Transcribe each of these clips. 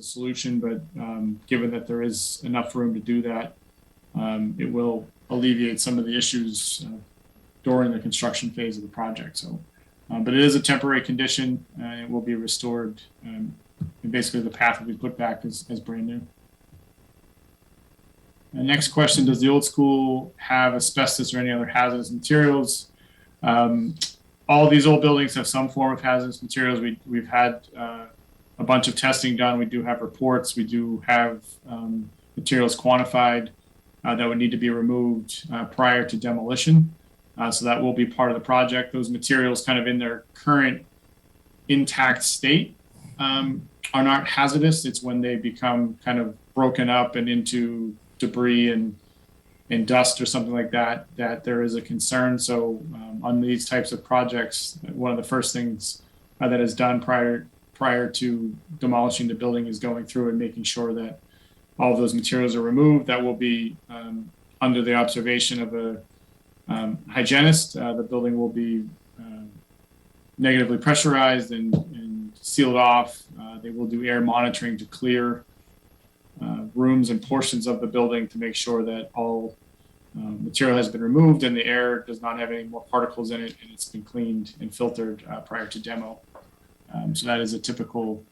a solution, but given that there is enough room to do that, it will alleviate some of the issues during the construction phase of the project. So, but it is a temporary condition, and it will be restored. And basically, the path will be put back as brand new. The next question: does the old school have asbestos or any other hazardous materials? All of these old buildings have some form of hazardous materials. We've had a bunch of testing done. We do have reports. We do have materials quantified that would need to be removed prior to demolition. So that will be part of the project. Those materials, kind of in their current intact state, are not hazardous. It's when they become kind of broken up and into debris and dust or something like that, that there is a concern. So on these types of projects, one of the first things that is done prior to demolishing the building is going through and making sure that all of those materials are removed. That will be under the observation of a hygienist. The building will be negatively pressurized and sealed off. They will do air monitoring to clear rooms and portions of the building to make sure that all material has been removed and the air does not have any more particles in it, and it's been cleaned and filtered prior to demo. So that is a typical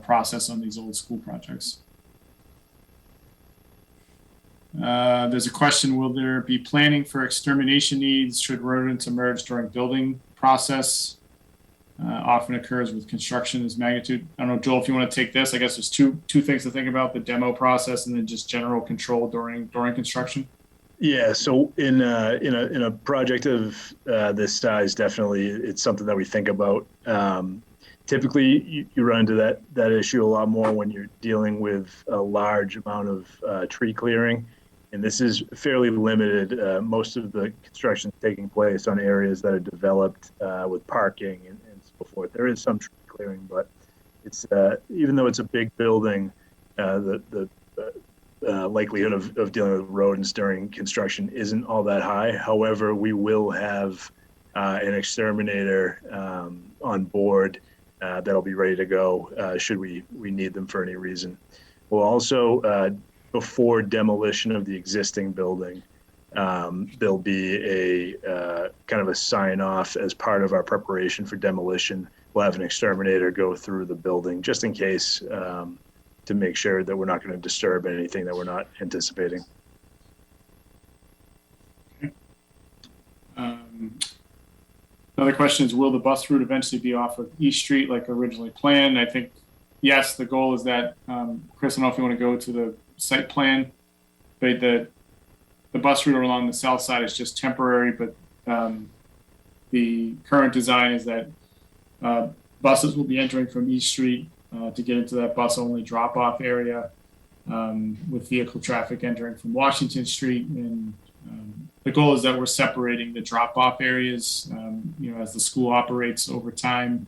process on these old school projects. There's a question: will there be planning for extermination needs should rodents emerge during building process? Often occurs with construction this magnitude. I don't know, Joel, if you want to take this. I guess there's two things to think about: the demo process and then just general control during construction. Yeah, so in a project of this size, definitely it's something that we think about. Typically, you run into that issue a lot more when you're dealing with a large amount of tree clearing, and this is fairly limited. Most of the construction is taking place on areas that are developed with parking and so forth. There is some tree clearing, but it's even though it's a big building, the likelihood of dealing with rodents during construction isn't all that high. However, we will have an exterminator on board that'll be ready to go should we need them for any reason. We'll also, before demolition of the existing building, there'll be a kind of a sign off as part of our preparation for demolition. We'll have an exterminator go through the building just in case, to make sure that we're not going to disturb anything that we're not anticipating. Okay. Another question is: will the bus route eventually be off of East Street like originally planned? I think yes. The goal is that, Chris, I don't know if you want to go to the site plan, but the bus route along the south side is just temporary, but the current design is that buses will be entering from East Street to get into that bus-only drop-off area, with vehicle traffic entering from Washington Street. And the goal is that we're separating the drop-off areas. As the school operates over time,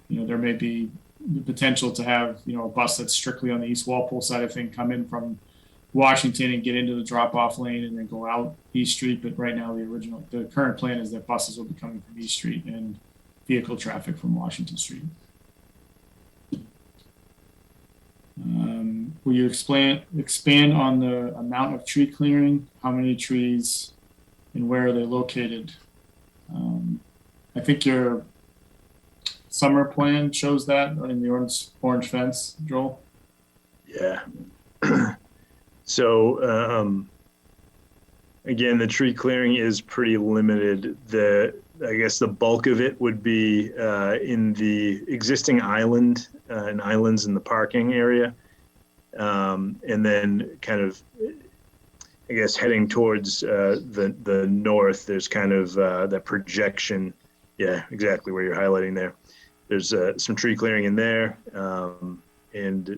there may be the potential to have a bus that's strictly on the East Walpole side of thing come in from Washington and get into the drop-off lane and then go out East Street. But right now, the current plan is that buses will be coming from East Street and vehicle traffic from Washington Street. Will you expand on the amount of tree clearing? How many trees and where are they located? I think your summer plan shows that in the orange fence, Joel. Yeah. So again, the tree clearing is pretty limited. I guess the bulk of it would be in the existing island and islands in the parking area. And then kind of, I guess, heading towards the north, there's kind of that projection. Yeah, exactly where you're highlighting there. There's some tree clearing in there, and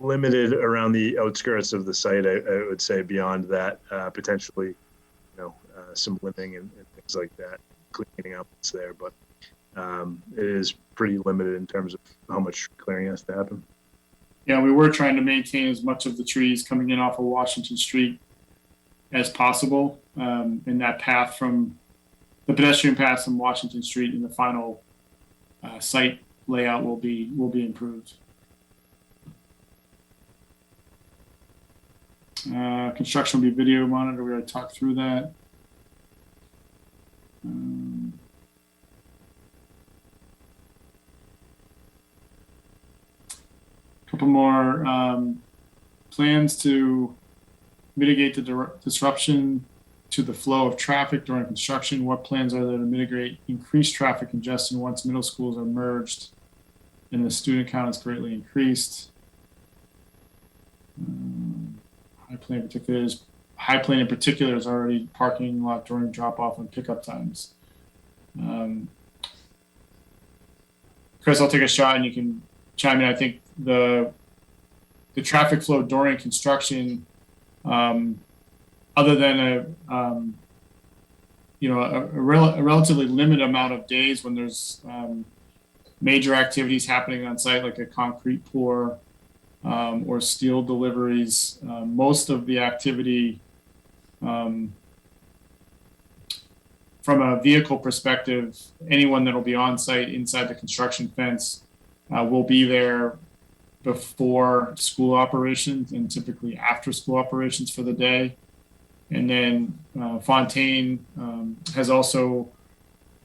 limited around the outskirts of the site. I would say beyond that, potentially, some limbing and things like that, cleaning up what's there. But it is pretty limited in terms of how much clearing has to happen. Yeah, we were trying to maintain as much of the trees coming in off of Washington Street as possible, in that path from the pedestrian path from Washington Street in the final site layout will be improved. Construction will be video monitored. We already talked through that. Couple more plans to mitigate the disruption to the flow of traffic during construction. What plans are there to mitigate increased traffic congestion once middle schools are merged and the student count is greatly increased? High Plain in particular is already parking lot during drop off and pickup times. Chris, I'll take a shot and you can chime in. I think the traffic flow during construction, other than a relatively limited amount of days when there's major activities happening on site, like a concrete pour or steel deliveries, most of the activity from a vehicle perspective, anyone that will be on site inside the construction fence will be there before school operations and typically after school operations for the day. And then Fontaine has also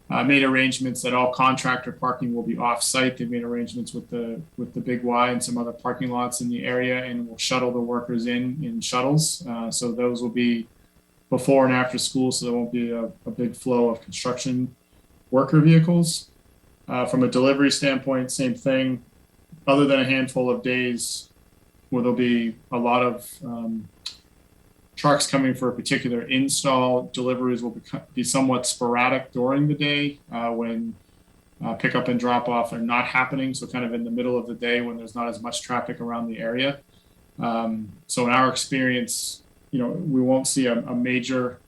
made arrangements that all contractor parking will be off-site. They've made arrangements with the Big Y and some other parking lots in the area, and will shuttle the workers in shuttles. So those will be before and after school, so there won't be a big flow of construction worker vehicles. From a delivery standpoint, same thing. Other than a handful of days where there'll be a lot of trucks coming for a particular install, deliveries will be somewhat sporadic during the day when pickup and drop off are not happening. So kind of in the middle of the day when there's not as much traffic around the area. So in our experience, we won't see a major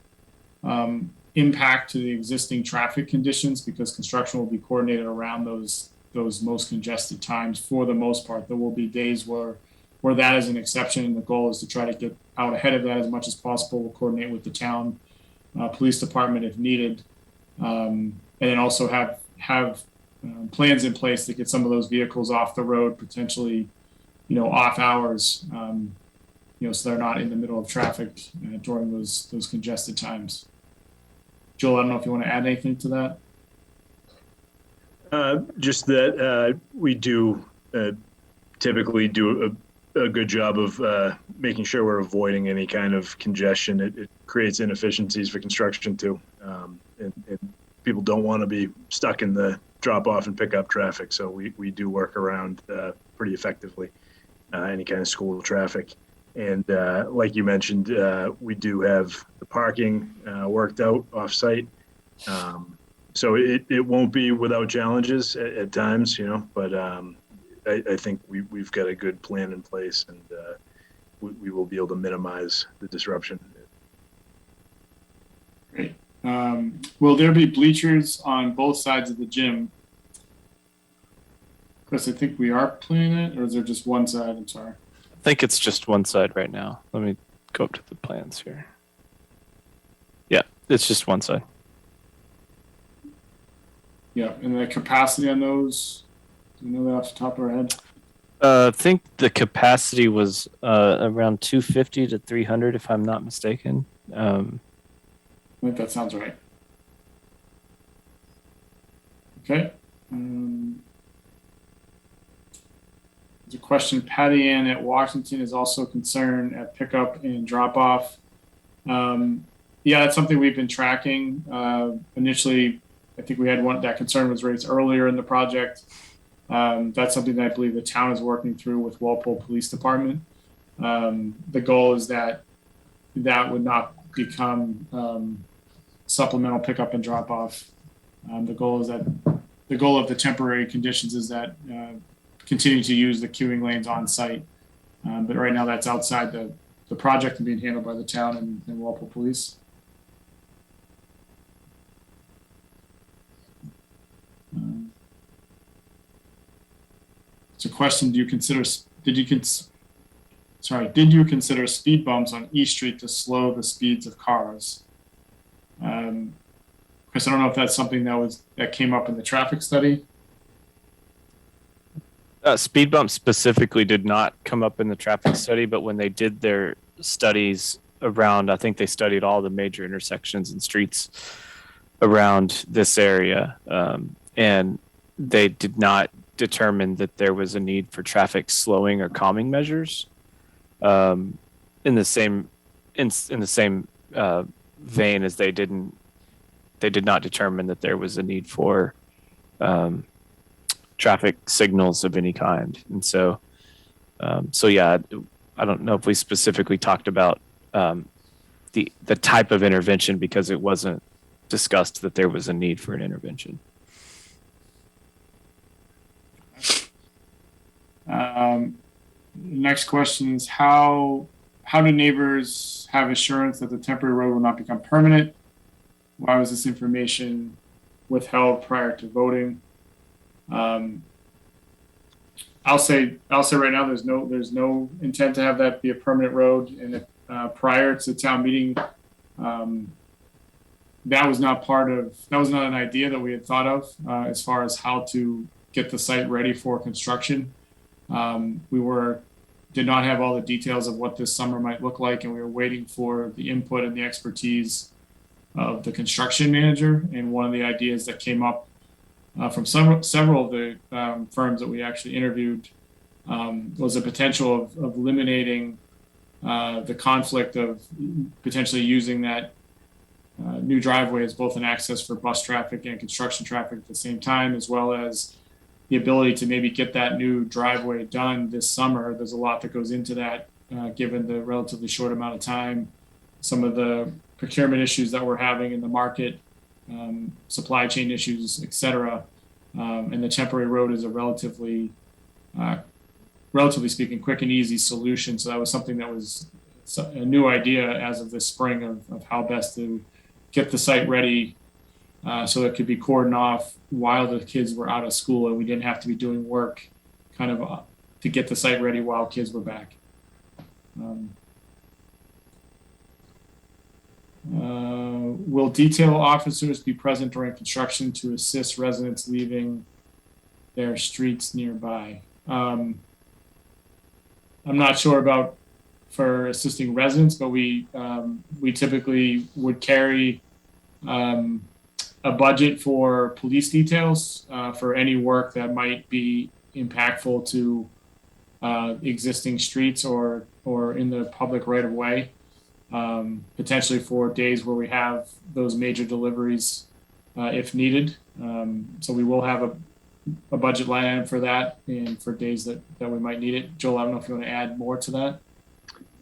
impact to the existing traffic conditions because construction will be coordinated around those most congested times. For the most part, there will be days where that is an exception, and the goal is to try to get out ahead of that as much as possible. We'll coordinate with the town police department if needed, and then also have plans in place to get some of those vehicles off the road, potentially, off hours, so they're not in the middle of traffic during those congested times. Joel, I don't know if you want to add anything to that. Just that we do typically do a good job of making sure we're avoiding any kind of congestion. It creates inefficiencies for construction too, and people don't want to be stuck in the drop-off and pick-up traffic. So we do work around pretty effectively any kind of school traffic. And like you mentioned, we do have the parking worked out off-site. So it won't be without challenges at times, but I think we've got a good plan in place, and we will be able to minimize the disruption. Great. Will there be bleachers on both sides of the gym? Chris, I think we are planning it, or is there just one side? I'm sorry. I think it's just one side right now. Let me go up to the plans here. Yeah, it's just one side. Yeah, and the capacity on those, do you know that off the top of our head? I think the capacity was around 250 to 300, if I'm not mistaken. I think that sounds right. Okay. There's a question. Patty Ann at Washington is also concerned at pickup and drop off. Yeah, that's something we've been tracking. Initially, I think we had that concern was raised earlier in the project. That's something that I believe the town is working through with Walpole Police Department. The goal is that would not become supplemental pickup and drop off. The goal of the temporary conditions is that continue to use the queuing lanes on site. But right now that's outside the project and being handled by the town and Walpole Police. It's a question. Did you consider speed bumps on East Street to slow the speeds of cars? Chris, I don't know if that's something that came up in the traffic study. Speed bumps specifically did not come up in the traffic study, but when they did their studies around, I think they studied all the major intersections and streets around this area, and they did not determine that there was a need for traffic slowing or calming measures. In the same vein as they did not determine that there was a need for traffic signals of any kind. And so yeah, I don't know if we specifically talked about the type of intervention because it wasn't discussed that there was a need for an intervention. Next question is how do neighbors have assurance that the temporary road will not become permanent? Why was this information withheld prior to voting? I'll say right now there's no intent to have that be a permanent road, and if, prior to town meeting, that was not an idea that we had thought of as far as how to get the site ready for construction. We did not have all the details of what this summer might look like, and we were waiting for the input and the expertise of the construction manager. And one of the ideas that came up from several of the firms that we actually interviewed was the potential of eliminating the conflict of potentially using that new driveway as both an access for bus traffic and construction traffic at the same time, as well as the ability to maybe get that new driveway done this summer. There's a lot that goes into that, given the relatively short amount of time, some of the procurement issues that we're having in the market, supply chain issues, et cetera. And the temporary road is a relatively speaking, quick and easy solution. So that was something that was a new idea as of this spring of how best to get the site ready so that it could be cordoned off while the kids were out of school and we didn't have to be doing work kind of to get the site ready while kids were back. Will detail officers be present during construction to assist residents leaving their streets nearby? I'm not sure about for assisting residents, but we typically would carry a budget for police details for any work that might be impactful to existing streets or in the public right of way. Potentially for days where we have those major deliveries if needed. So we will have a budget line item for that and for days that we might need it. Joel, I don't know if you want to add more to that.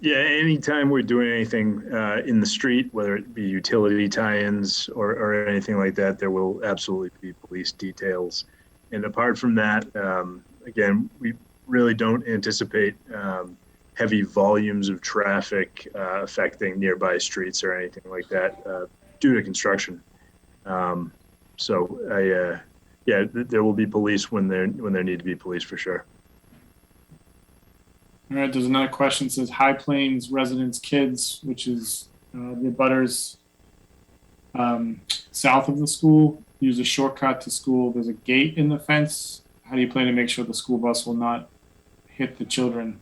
Yeah, anytime we're doing anything in the street, whether it be utility tie-ins or anything like that, there will absolutely be police details. And apart from that, again, we really don't anticipate heavy volumes of traffic affecting nearby streets or anything like that due to construction. Yeah, there will be police when there need to be police for sure. All right, there's another question that says High Plains residents' kids, which is the butters south of the school, use a shortcut to school. There's a gate in the fence. How do you plan to make sure the school bus will not hit the children?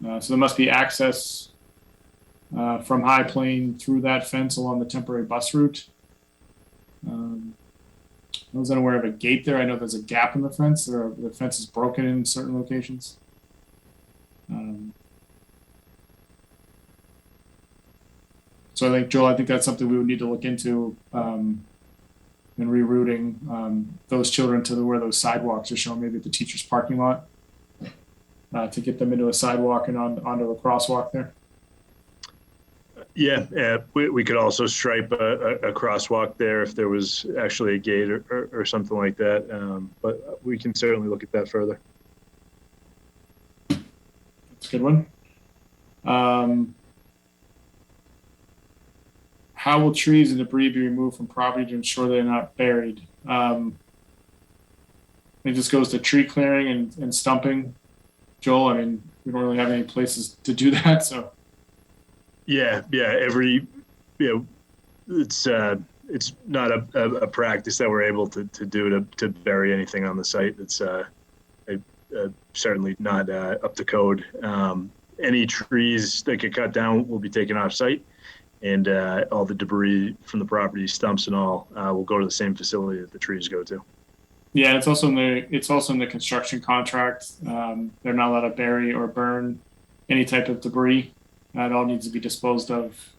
So there must be access from High Plain through that fence along the temporary bus route. I was unaware of a gate there. I know there's a gap in the fence. The fence is broken in certain locations. So I think, Joel, that's something we would need to look into in rerouting those children to where those sidewalks are shown, maybe at the teacher's parking lot, to get them into a sidewalk and onto a crosswalk there. Yeah, we could also stripe a crosswalk there if there was actually a gate or something like that. But we can certainly look at that further. That's a good one. How will trees and debris be removed from property to ensure they're not buried? It just goes to tree clearing and stumping. Joel, we don't really have any places to do that, so. Yeah. It's not a practice that we're able to do to bury anything on the site. It's certainly not up to code. Any trees that get cut down will be taken off site, and all the debris from the property, stumps and all, will go to the same facility that the trees go to. Yeah, it's also in the construction contract. They're not allowed to bury or burn any type of debris. It all needs to be disposed of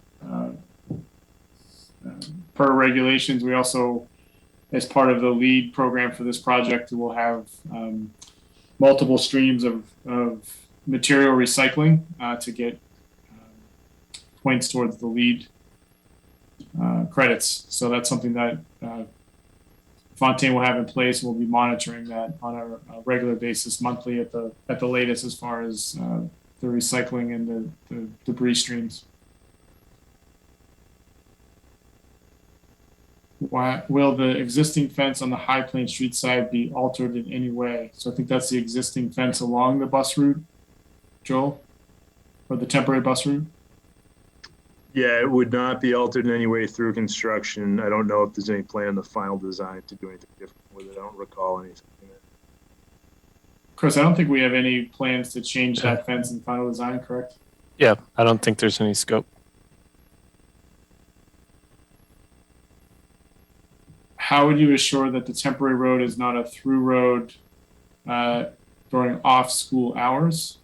per regulations. We also, as part of the LEAD program for this project, will have multiple streams of material recycling to get points towards the LEAD credits. So that's something that Fontaine will have in place. We'll be monitoring that on a regular basis, monthly at the latest, as far as the recycling and the debris streams. Why will the existing fence on the High Plains Street side be altered in any way? So I think that's the existing fence along the bus route, Joel, or the temporary bus route. Yeah, it would not be altered in any way through construction. I don't know if there's any plan in the final design to do anything different with it. I don't recall anything. Chris, I don't think we have any plans to change that fence in final design, correct? Yeah, I don't think there's any scope. How would you assure that the temporary road is not a through road during off-school hours?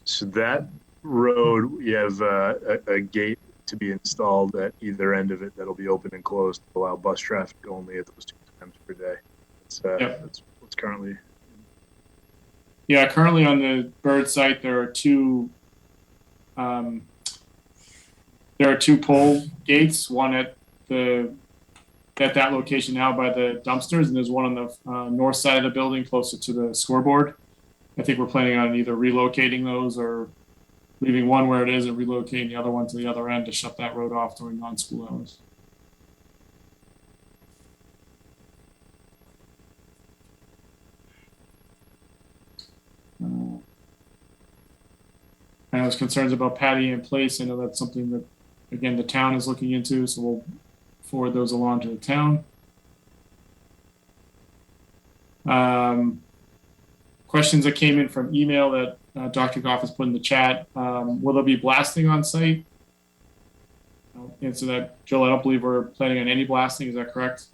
So that road, we have a gate to be installed at either end of it that'll be open and closed to allow bus traffic only at those 2 times per day. That's what's currently. Yeah, currently on the Bird site, there are two pole gates. One at that location now by the dumpsters, and there's one on the north side of the building closer to the scoreboard. I think we're planning on either relocating those or leaving one where it is and relocating the other one to the other end to shut that road off during non-school hours. I was concerns about patio in place. I know that's something that, again, the town is looking into, so we'll forward those along to the town. Questions that came in from email that Dr. Goff has put in the chat. Will there be blasting on site? I'll answer that. Joel, I don't believe we're planning on any blasting. Is that correct?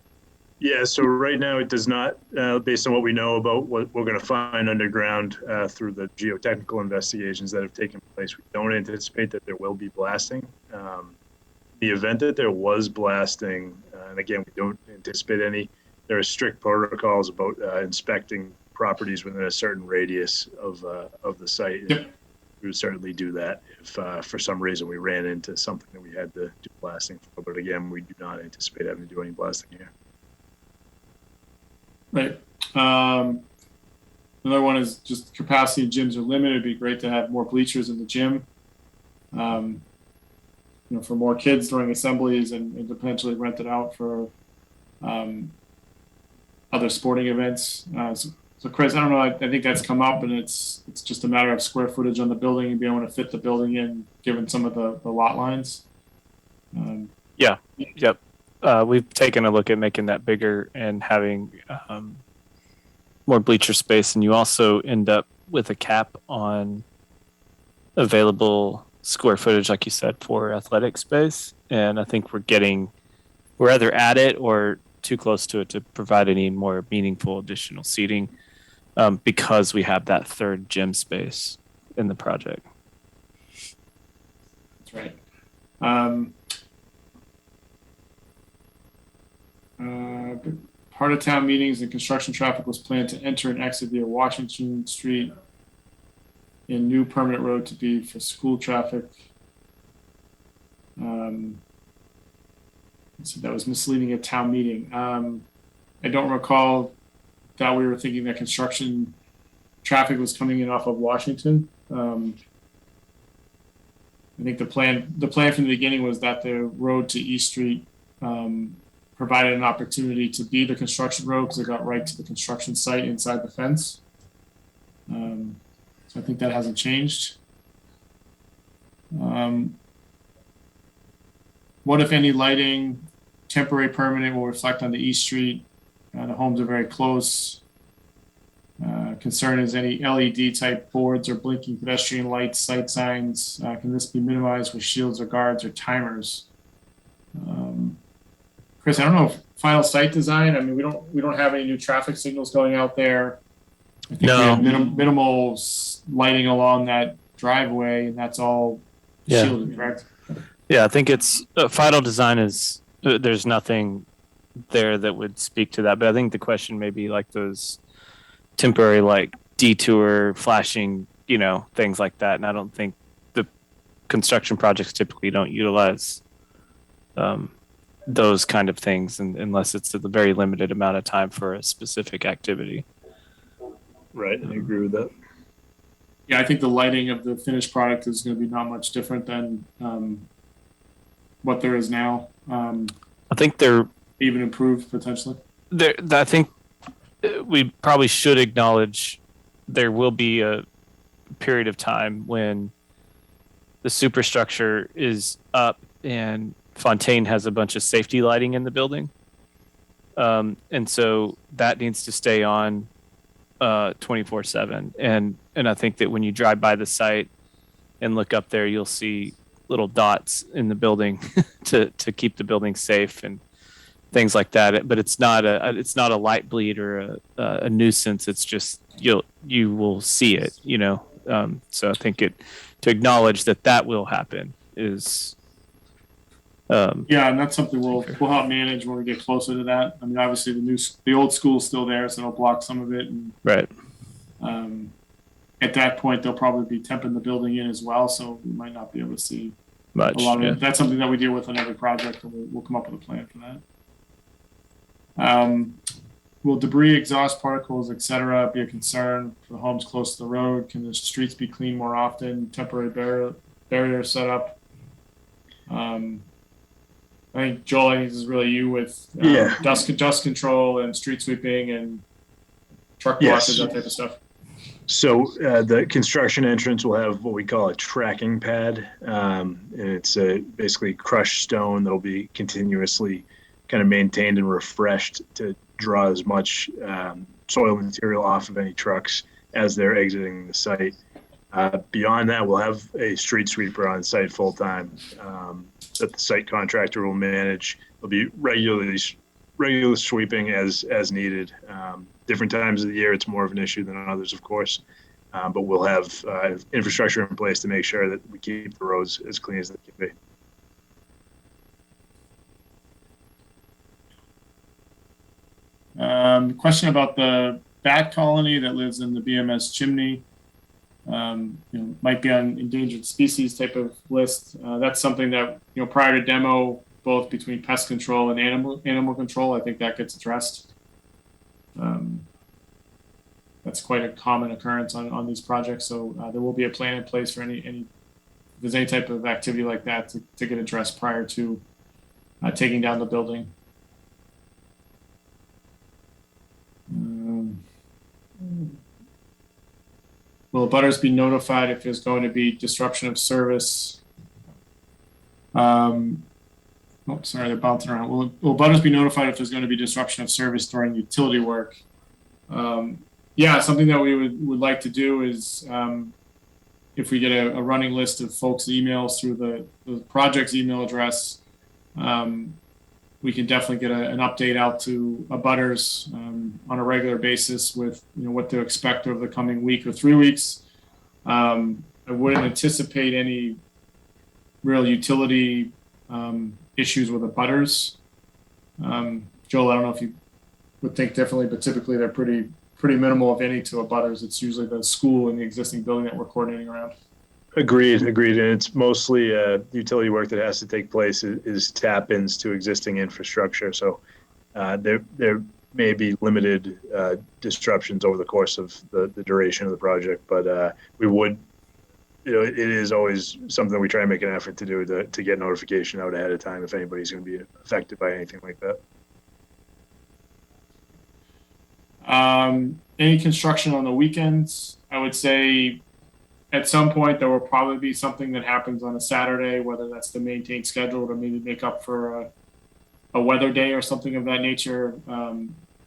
Yeah, so right now it does not, based on what we know about what we're going to find underground through the geotechnical investigations that have taken place. We don't anticipate that there will be blasting. The event that there was blasting, and again, we don't anticipate any, there are strict protocols about inspecting properties within a certain radius of the site. Yep. We would certainly do that if for some reason we ran into something that we had to do blasting for. But again, we do not anticipate having to do any blasting here. Right. Another one is just capacity in gyms are limited. It'd be great to have more bleachers in the gym. For more kids during assemblies and potentially rent it out for other sporting events. So Chris, I don't know. I think that's come up, and it's just a matter of square footage on the building and being able to fit the building in, given some of the lot lines. Yeah. Yep. We've taken a look at making that bigger and having more bleacher space, and you also end up with a cap on available square footage, like you said, for athletic space. And I think we're either at it or too close to it to provide any more meaningful additional seating because we have that third gym space in the project. That's right. Part of town meetings and construction traffic was planned to enter and exit via Washington Street in new permanent road to be for school traffic. So that was misleading at town meeting. I don't recall that we were thinking that construction traffic was coming in off of Washington. I think the plan from the beginning was that the road to East Street provided an opportunity to be the construction road because it got right to the construction site inside the fence. So I think that hasn't changed. What, if any, lighting, temporary, permanent, will reflect on the East Street? The homes are very close. Concern is any LED type boards or blinking pedestrian lights, sight signs. Can this be minimized with shields or guards or timers? Chris, I don't know if final site design. I mean, we don't have any new traffic signals going out there. I think we have minimal lighting along that driveway, and that's all shielded, correct? Yeah, I think it's final design is there's nothing there that would speak to that, but I think the question may be like those temporary like detour flashing, things like that, and I don't think the construction projects typically don't utilize those kind of things unless it's a very limited amount of time for a specific activity. Right, I agree with that. Yeah, I think the lighting of the finished product is going to be not much different than what there is now. I think they're even improved potentially. I think we probably should acknowledge there will be a period of time when the superstructure is up and Fontaine has a bunch of safety lighting in the building. And so that needs to stay on 24/7. And I think that when you drive by the site and look up there, you'll see little dots in the building to keep the building safe and things like that. But it's not a light bleed or a nuisance. It's just you will see it, So I think to acknowledge that will happen is. Yeah, and that's something we'll help manage when we get closer to that. I mean, obviously the old school's still there, so it'll block some of it. And, right. At that point, they'll probably be temping the building in as well, so we might not be able to see much. A lot of it. That's something that we deal with on every project, and we'll come up with a plan for that. Will debris, exhaust particles, etc., be a concern for the homes close to the road? Can the streets be cleaned more often? Temporary barrier set up. I think Joel, this is really you with dust control and street sweeping and truck blockers, that type of stuff. So the construction entrance will have what we call a tracking pad, and it's basically crushed stone that'll be continuously kind of maintained and refreshed to draw as much soil material off of any trucks as they're exiting the site. Beyond that, we'll have a street sweeper on site full time that the site contractor will manage. There'll be regular sweeping as needed. Different times of the year, it's more of an issue than others, of course. But we'll have infrastructure in place to make sure that we keep the roads as clean as they can be. Question about the bat colony that lives in the BMS chimney. Might be on endangered species type of list. That's something that, prior to demo, both between pest control and animal control, I think that gets addressed. That's quite a common occurrence on these projects. So there will be a plan in place for any if there's any type of activity like that to get addressed prior to taking down the building. Will abutters be notified if there's going to be disruption of service? They're bouncing around. Will abutters be notified if there's going to be disruption of service during utility work? Something that we would like to do is if we get a running list of folks' emails through the project's email address, we can definitely get an update out to abutters on a regular basis with what to expect over the coming week or 3 weeks. I wouldn't anticipate any real utility issues with abutters. Joel, I don't know if you would think differently, but typically they're pretty minimal, if any, to abutters. It's usually the school and the existing building that we're coordinating around. Agreed. And it's mostly utility work that has to take place is tap-ins to existing infrastructure. So there may be limited disruptions over the course of the duration of the project, but we would, it is always something we try and make an effort to do to get notification out ahead of time if anybody's going to be affected by anything like that. Any construction on the weekends, I would say at some point there will probably be something that happens on a Saturday, whether that's to maintain schedule or maybe make up for a weather day or something of that nature.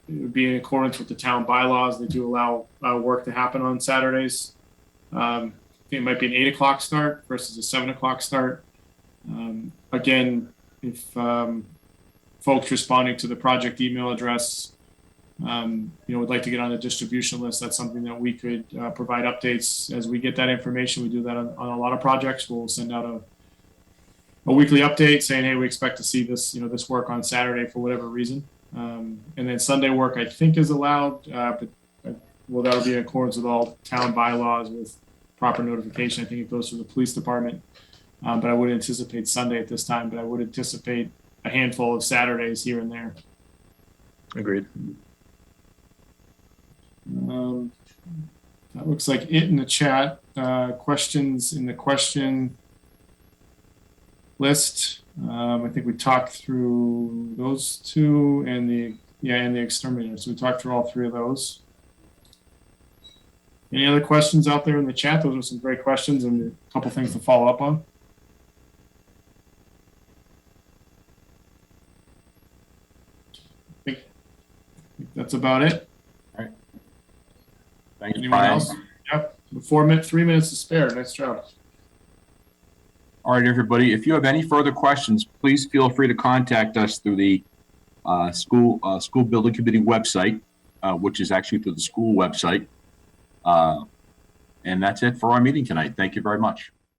it would be in accordance with the town bylaws. They do allow work to happen on Saturdays. I think it might be an 8 o'clock start versus a 7 o'clock start. Again, if folks responding to the project email address, would like to get on the distribution list, that's something that we could provide updates as we get that information. We do that on a lot of projects. We'll send out a weekly update saying, hey, we expect to see this, this work on Saturday for whatever reason. And then Sunday work, I think, is allowed, but that'll be in accordance with all town bylaws with proper notification. I think it goes through the police department. But I would anticipate Sunday at this time, but I would anticipate a handful of Saturdays here and there. Agreed. That looks like it in the chat. Questions in the question list. I think we talked through those two and the exterminator. So we talked through all three of those. Any other questions out there in the chat? Those are some great questions and a couple things to follow up on. I think that's about it. Thanks, Anyone Brian. else? Yep. 3 minutes to spare. Nice job. All right, everybody. If you have any further questions, please feel free to contact us through the school building committee website, which is actually through the school website. And that's it for our meeting tonight. Thank you very much.